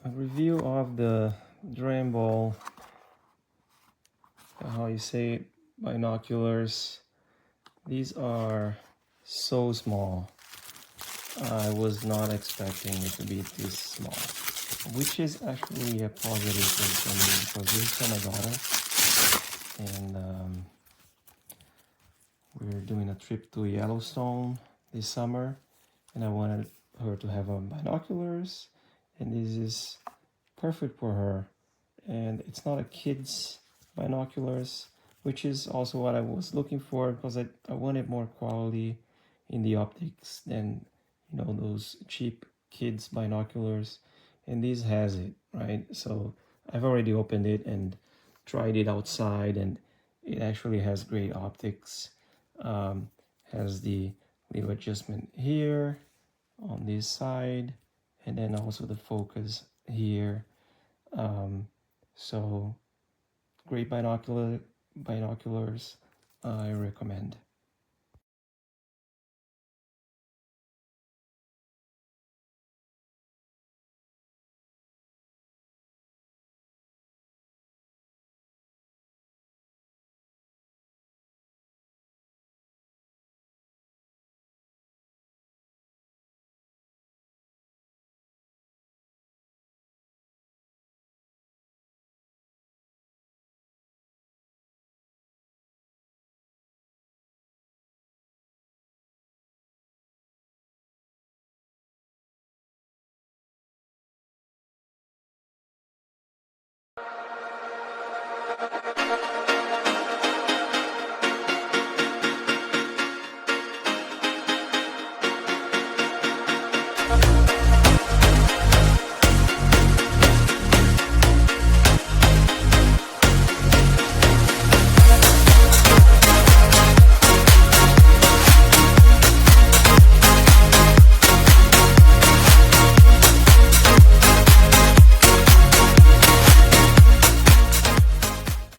A review of the DRANBOL, how you say it, binoculars. These are so small. I was not expecting it to be this small, which is actually a positive thing for me because this is for my daughter, and we're doing a trip to Yellowstone this summer, and I wanted her to have binoculars, and this is perfect for her. And it's not a kid's binoculars, which is also what I was looking for, because I wanted more quality in the optics than, you know, those cheap kids binoculars, and this has it, right? So I've already opened it and tried it outside, and it actually has great optics. Has the little adjustment here on this side, and then also the focus here. So great binoculars, I recommend.